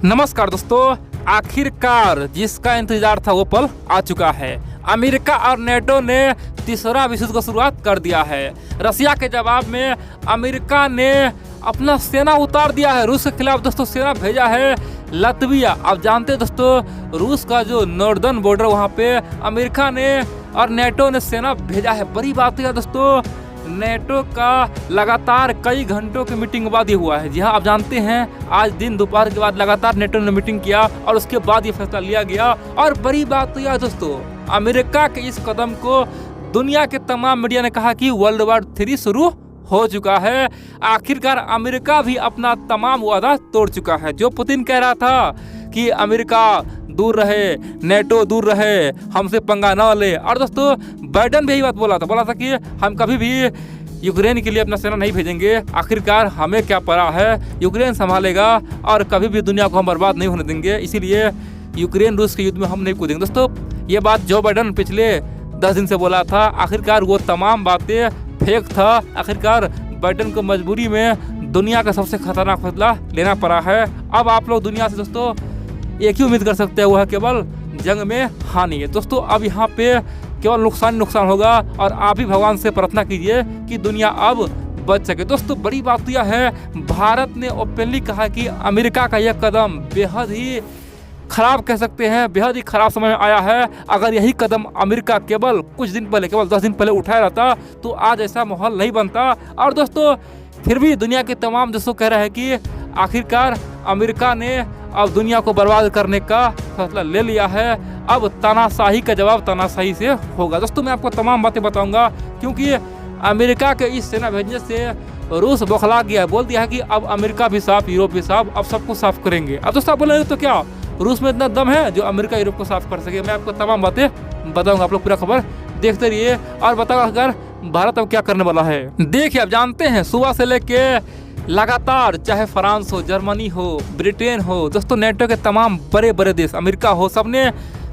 नमस्कार दोस्तों, आखिरकार जिसका इंतजार था वो पल आ चुका है। अमेरिका और नेटो ने तीसरा विश्व युद्ध की शुरुआत कर दिया है। रसिया के जवाब में अमेरिका ने अपना सेना उतार दिया है। रूस के खिलाफ दोस्तों सेना भेजा है लातविया। आप जानते हैं दोस्तों, रूस का जो नॉर्दर्न बॉर्डर वहाँ पे अमेरिका ने और नेटो ने सेना भेजा है। बड़ी बात है दोस्तों, नेटो का लगातार कई घंटों की मीटिंग के बाद ये हुआ है। जी हाँ, आप जानते हैं आज दिन दोपहर के बाद लगातार नेटो ने मीटिंग किया और उसके बाद ये फैसला लिया गया। और बड़ी बात तो यह दोस्तों, अमेरिका के इस कदम को दुनिया के तमाम मीडिया ने कहा कि वर्ल्ड वॉर 3 शुरू हो चुका है। आखिरकार अमेरिका भी अपना तमाम वादा तोड़ चुका है। जो पुतिन कह रहा था कि अमेरिका दूर रहे, नेटो दूर रहे, हमसे पंगा न ले, और दोस्तों बाइडेन भी यही बात बोला था कि हम कभी भी यूक्रेन के लिए अपना सेना नहीं भेजेंगे। आखिरकार हमें क्या पड़ा है, यूक्रेन संभालेगा और कभी भी दुनिया को हम बर्बाद नहीं होने देंगे, इसीलिए यूक्रेन रूस के युद्ध में हम नहीं कूदेंगे। दोस्तों ये बात जो बाइडेन पिछले 10 दिन से बोला था, आखिरकार वो तमाम बातें फेक था। आखिरकार बाइडेन को मजबूरी में दुनिया का सबसे खतरनाक फैसला लेना पड़ा है। अब आप लोग दुनिया से दोस्तों एक ही उम्मीद कर सकते हैं, वो है केवल जंग में हानि है। दोस्तों अब यहाँ पे केवल नुकसान होगा और आप ही भगवान से प्रार्थना कीजिए कि दुनिया अब बच सके। दोस्तों बड़ी बात तो यह है, भारत ने ओपनली कहा कि अमेरिका का यह कदम बेहद ही खराब कह सकते हैं, बेहद ही खराब समय में आया है। अगर यही कदम अमेरिका केवल कुछ दिन पहले, केवल 10 दिन पहले उठाया रहता तो आज ऐसा माहौल नहीं बनता। और दोस्तों फिर भी दुनिया के तमाम देशों कह रहे हैं कि आखिरकार अमेरिका ने अब दुनिया को बर्बाद करने का फैसला ले लिया है। अब तानाशाही का जवाब तानाशाही से होगा। दोस्तों मैं आपको तमाम बातें बताऊंगा, क्योंकि अमेरिका के इस सेना भेजने से रूस बौखला गया है। बोल दिया है कि अब अमेरिका भी साफ, यूरोप भी साफ, अब सबको साफ करेंगे। अब दोस्तों आप बोलेंगे तो क्या रूस में इतना दम है जो अमेरिका यूरोप को साफ कर सके? मैं आपको तमाम बातें बताऊंगा, आप लोग पूरा खबर देखते रहिए और बताओ अगर भारत अब क्या करने वाला है। देखिए आप जानते हैं सुबह से लेके लगातार चाहे फ्रांस हो, जर्मनी हो, ब्रिटेन हो, दोस्तों नेटो के तमाम बड़े बड़े देश, अमेरिका हो, सबने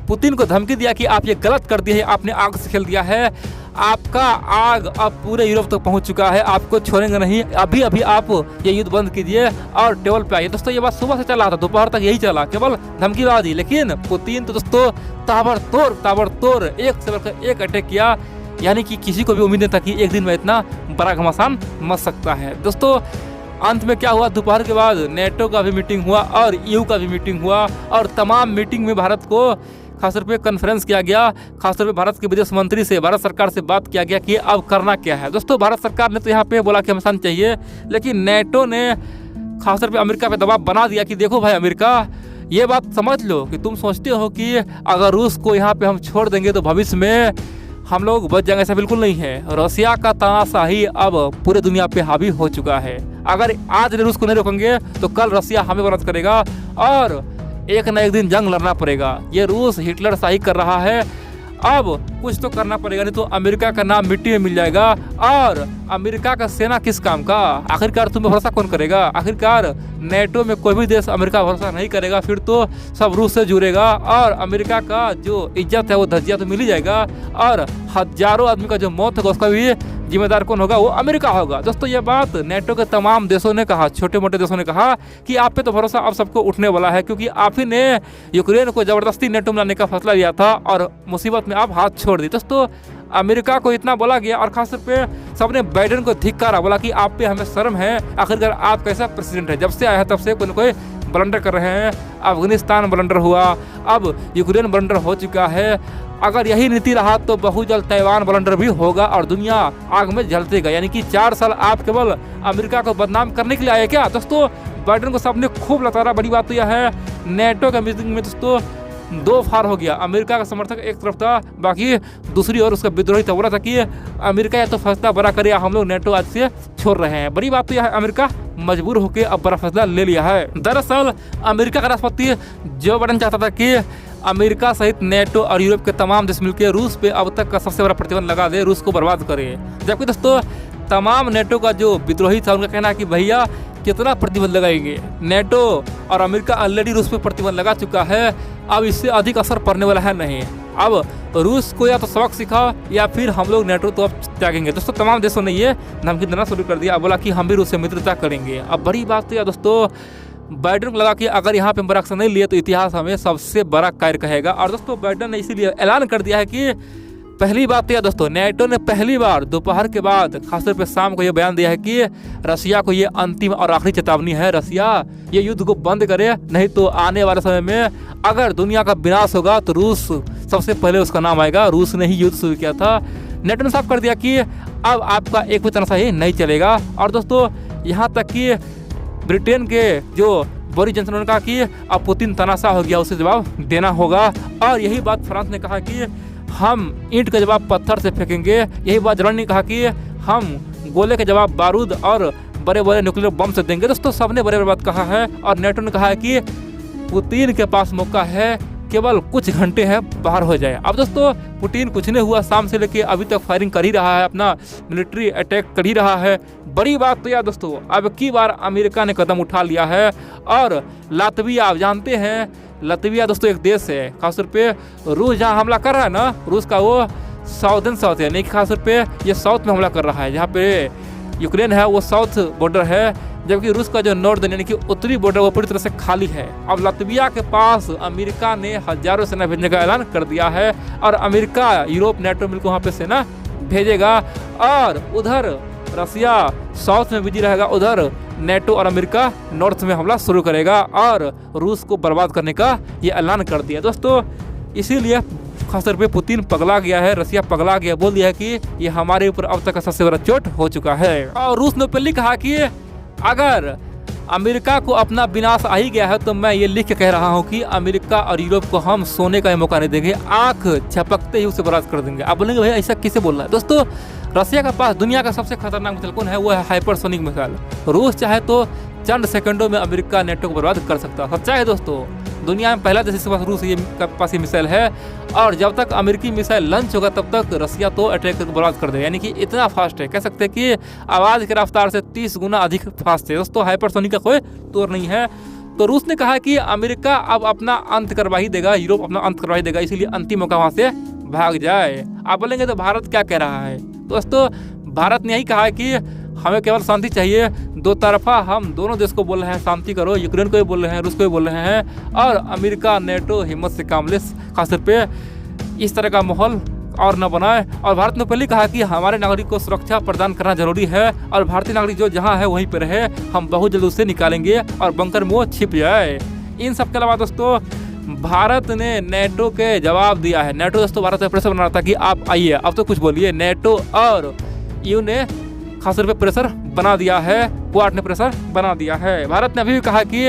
पुतिन को धमकी दिया कि आप ये गलत कर दिया है, आपने आग से खेल दिया है, आपका आग अब पूरे यूरोप तक पहुंच चुका है, आपको छोड़ेंगे नहीं, अभी अभी आप ये युद्ध बंद कीजिए और टेबल पे आइए। दोस्तों ये बात सुबह से चला था, दोपहर तक यही चला, केवल धमकीबाजी। लेकिन पुतिन तो दोस्तों ताबड़तोड़ एक से बढ़कर एक अटैक किया, यानी कि किसी को भी उम्मीद नहीं था कि एक दिन में इतना बड़ा घमासान मच सकता है। दोस्तों अंत में क्या हुआ, दोपहर के बाद नेटो का भी मीटिंग हुआ और ईयू का भी मीटिंग हुआ और तमाम मीटिंग में भारत को खासतौर पे कॉन्फ्रेंस किया गया। खासतौर पे भारत के विदेश मंत्री से, भारत सरकार से बात किया गया कि अब करना क्या है। दोस्तों भारत सरकार ने तो यहाँ पे बोला कि हमें शांति चाहिए, लेकिन नेटो ने खासतौर पे अमेरिका पे दबाव बना दिया कि देखो भाई अमेरिका, ये बात समझ लो कि तुम सोचते हो कि अगर रूस को यहाँ पे हम छोड़ देंगे तो भविष्य में हम लोग बच जाएंगे, ऐसा बिल्कुल नहीं है। रसिया का तानाशाही अब पूरे दुनिया पे हावी हो चुका है। अगर आज रूस को नहीं रोकेंगे तो कल रसिया हमें मदद करेगा और एक न एक दिन जंग लड़ना पड़ेगा। ये रूस हिटलर शाही कर रहा है, अब कुछ तो करना पड़ेगा, नहीं तो अमेरिका का नाम मिट्टी में मिल जाएगा। और अमेरिका का सेना किस काम का? आखिरकार तुम पे भरोसा कौन करेगा? आखिरकार नेटो में कोई भी देश अमेरिका भरोसा नहीं करेगा, फिर तो सब रूस से जुड़ेगा और अमेरिका का जो इज्जत है वो धज्जिया तो मिल ही जाएगा और हजारों आदमी का जो मौत होगा उसका भी जिम्मेदार कौन होगा? वो अमेरिका होगा। दोस्तों ये बात नेटो के तमाम देशों ने कहा, छोटे मोटे देशों ने कहा कि आप पे तो भरोसा अब सबको उठने वाला है, क्योंकि आप ही ने यूक्रेन को जबरदस्ती नेटो में लाने का फैसला लिया था और मुसीबत में आप हाथ छोड़ दी। दोस्तों अमेरिका को इतना बोला गया और खासतौर पे सबने बाइडेन को धिक्कारा, बोला कि आप पे हमें शर्म है, आखिरकार आप कैसा प्रेसिडेंट है? जब से आया है तब से कोई न कोई ब्लंडर कर रहे हैं। अफगानिस्तान ब्लंडर हुआ, अब यूक्रेन ब्लंडर हो चुका है। अगर यही नीति रहा तो बहुत जल्द ताइवान ब्लंडर भी होगा और दुनिया आग में जलतेगा। यानी कि 4 साल आप केवल अमेरिका को बदनाम करने के लिए आए क्या? दोस्तों बाइडेन को सबने खूब लताड़ा। बड़ी बात तो यह है, नेटो के मीटिंग में दोस्तों 2 फार हो गया। अमेरिका का समर्थक एक तरफ था, बाकी दूसरी ओर उसका विद्रोही था। बोला था कि अमेरिका या तो फैसला बड़ा करे या हम लोग नेटो आज से छोड़ रहे हैं। बड़ी बात तो यह है, अमेरिका मजबूर होकर अब बड़ा फैसला ले लिया है। दरअसल अमेरिका का राष्ट्रपति जो बाइडेन चाहता था कि अमेरिका सहित नेटो और यूरोप के तमाम देश मिलकर रूस पे अब तक का सबसे बड़ा प्रतिबंध लगा दे, रूस को बर्बाद करे। जबकि दोस्तों तमाम नेटो का जो विद्रोही था उनका कहना है कि भैया कितना प्रतिबंध लगाएंगे, नेटो और अमेरिका ऑलरेडी रूस पे प्रतिबंध लगा चुका है, अब इससे अधिक असर पड़ने वाला है नहीं। अब रूस को या तो सबक सिखा या फिर हम लोग नेटो तो अब त्यागेंगे। दोस्तों तमाम देशों ने ये धमकी देना शुरू कर दिया, बोला कि हम भी रूस से मित्रता करेंगे। अब बड़ी बात तो यार दोस्तों, बाइडेन को लगा कि अगर यहाँ पे हम एक्शन नहीं लिए तो इतिहास हमें सबसे बड़ा कार्य कहेगा। और दोस्तों बाइडेन ने इसीलिए ऐलान कर दिया है कि पहली बात तो यह दोस्तों, नेटो ने पहली बार दोपहर के बाद खासतौर पे शाम को ये बयान दिया है कि रसिया को ये अंतिम और आखिरी चेतावनी है, रसिया ये युद्ध को बंद करे, नहीं तो आने वाले समय में अगर दुनिया का विनाश होगा तो रूस सबसे पहले उसका नाम आएगा। रूस ने ही युद्ध शुरू किया था। नेटो ने साफ कर दिया कि अब आपका एक भी तनाशा ही नहीं चलेगा। और दोस्तों यहाँ तक कि ब्रिटेन के जो बोरिस जॉनसन ने कहा कि अब पुतिन तनाशा हो गया, उसे जवाब देना होगा। और यही बात फ्रांस ने कहा कि हम ईंट का जवाब पत्थर से फेंकेंगे। यही बात जर्मनी ने कहा कि हम गोले के जवाब बारूद और बड़े बड़े न्यूक्लियर बम से देंगे। दोस्तों सबने बड़े बड़े बात कहा है। और नेटो ने कहा है कि पुतिन के पास मौका है, केवल कुछ घंटे हैं बाहर हो जाए। अब दोस्तों पुतिन कुछ नहीं हुआ, शाम से लेके अभी तक फायरिंग कर ही रहा है, अपना मिलिट्री अटैक कर ही रहा है। बड़ी बात तो यह दोस्तों, अब की बार अमेरिका ने कदम उठा लिया है। और लातविया आप जानते हैं, लातविया दोस्तों एक देश है, खासतौर पे रूस जहाँ हमला कर रहा है ना, रूस का वो साउथर्न साउथ है, नहीं खासतौर पे ये साउथ में हमला कर रहा है। जहाँ पे यूक्रेन है वो साउथ बॉर्डर है, जबकि रूस का जो नॉर्दर्न यानी कि उत्तरी बॉर्डर वो पूरी तरह से खाली है। अब लातविया के पास अमेरिका ने हजारों सेना भेजने का ऐलान कर दिया है। और अमेरिका यूरोप नेटो मिलकर वहाँ पे सेना भेजेगा। और उधर रसिया साउथ में बिजी रहेगा, उधर नेटो और अमेरिका नॉर्थ में हमला शुरू करेगा और रूस को बर्बाद करने का ये ऐलान कर दिया। दोस्तों इसीलिए खासतौर पे पुतिन पगला गया है, रसिया पगला गया, बोल दिया है कि ये हमारे ऊपर अब तक का सबसे बड़ा चोट हो चुका है। और रूस ने पहले कहा कि अगर अमेरिका को अपना विनाश आ ही गया है तो मैं ये लिख के कह रहा हूँ कि अमेरिका और यूरोप को हम सोने का मौका नहीं देंगे, आंख झपकते ही उसे बर्बाद कर देंगे। आप बोलेंगे भाई ऐसा किसे बोल रहा है? दोस्तों रसिया के पास दुनिया का सबसे खतरनाक मिसाइल कौन है? वो है हाइपरसोनिक मिसाइल। रूस चाहे तो चंद सेकंडों में अमेरिका नेटो को बर्बाद कर सकता है। सच्चा है दोस्तों, दुनिया में पहला देश इसके पास रूस के पास ये मिसाइल है। और जब तक अमेरिकी मिसाइल लॉन्च होगा तब तक रसिया तो अटैक करके बर्बाद कर देगा। यानी कि इतना फास्ट है, कह सकते हैं कि आवाज़ की रफ्तार से 30 गुना अधिक फास्ट है। दोस्तों हाइपरसोनिक का कोई तोड़ नहीं है। तो रूस ने कहा कि अमेरिका अब अपना अंत करवा ही देगा, यूरोप अपना अंत करवा ही देगा, इसीलिए अंतिम मौका वहाँ से भाग जाए। आप बोलेंगे तो भारत क्या कह रहा है? दोस्तों भारत ने यही कहा है कि हमें केवल शांति चाहिए। दो तरफा हम दोनों देश को बोल रहे हैं शांति करो, यूक्रेन को भी बोल रहे हैं, रूस को भी बोल रहे हैं। और अमेरिका नेटो हिम्मत से काम ले, खासतौर पे इस तरह का माहौल और न बनाए। और भारत ने पहले कहा कि हमारे नागरिक को सुरक्षा प्रदान करना जरूरी है और भारतीय नागरिक जो जहाँ है वहीं पर रहे, हम बहुत जल्द उससे निकालेंगे और बंकर में वो छिप जाए। इन सब के अलावा दोस्तों भारत ने नेटो के जवाब दिया है। नेटो दोस्तों भारत में प्रेशर बना रहा था कि आप आइए, अब तो कुछ बोलिए। नेटो और ईयू ने खासतौर पे प्रेशर बना दिया है, क्वाड ने प्रेशर बना दिया है। भारत ने अभी भी कहा कि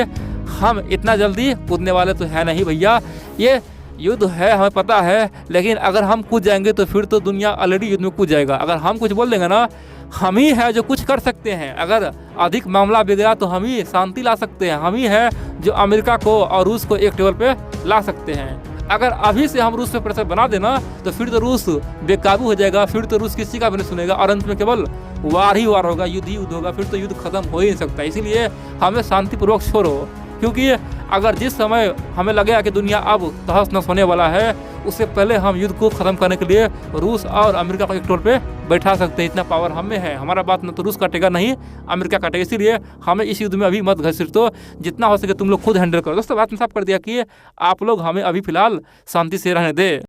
हम इतना जल्दी कूदने वाले तो है नहीं भैया, ये युद्ध है हमें पता है, लेकिन अगर हम कूद जाएंगे तो फिर तो दुनिया ऑलरेडी युद्ध में कूद जाएगा। अगर हम कुछ बोल देंगे ना, हम ही है जो कुछ कर सकते हैं। अगर अधिक मामला बिगड़ा तो हम ही शांति ला सकते हैं, हम ही है जो अमेरिका को और रूस को एक टेबल पे ला सकते हैं। अगर अभी से हम रूस पे प्रेशर बना देना तो फिर तो रूस बेकाबू हो जाएगा, फिर तो रूस किसी का भी नहीं सुनेगा और अंत में केवल वार ही वार होगा, युद्ध ही युद्ध होगा, फिर तो युद्ध खत्म हो ही नहीं सकता। इसीलिए हमें शांतिपूर्वक छोड़ो, क्योंकि अगर जिस समय हमें लगेगा कि दुनिया अब तहस नहस होने वाला है, उससे पहले हम युद्ध को खत्म करने के लिए रूस और अमेरिका को एक टोल पे बैठा सकते हैं। इतना पावर हमें है, हमारा बात न तो रूस काटेगा नहीं अमेरिका काटेगा। इसीलिए हमें इस युद्ध में अभी मत घसीटो, जितना हो सके तुम लोग खुद हैंडल करो। दोस्तों बात में साफ कर दिया कि आप लोग हमें अभी फिलहाल शांति से रहने दे।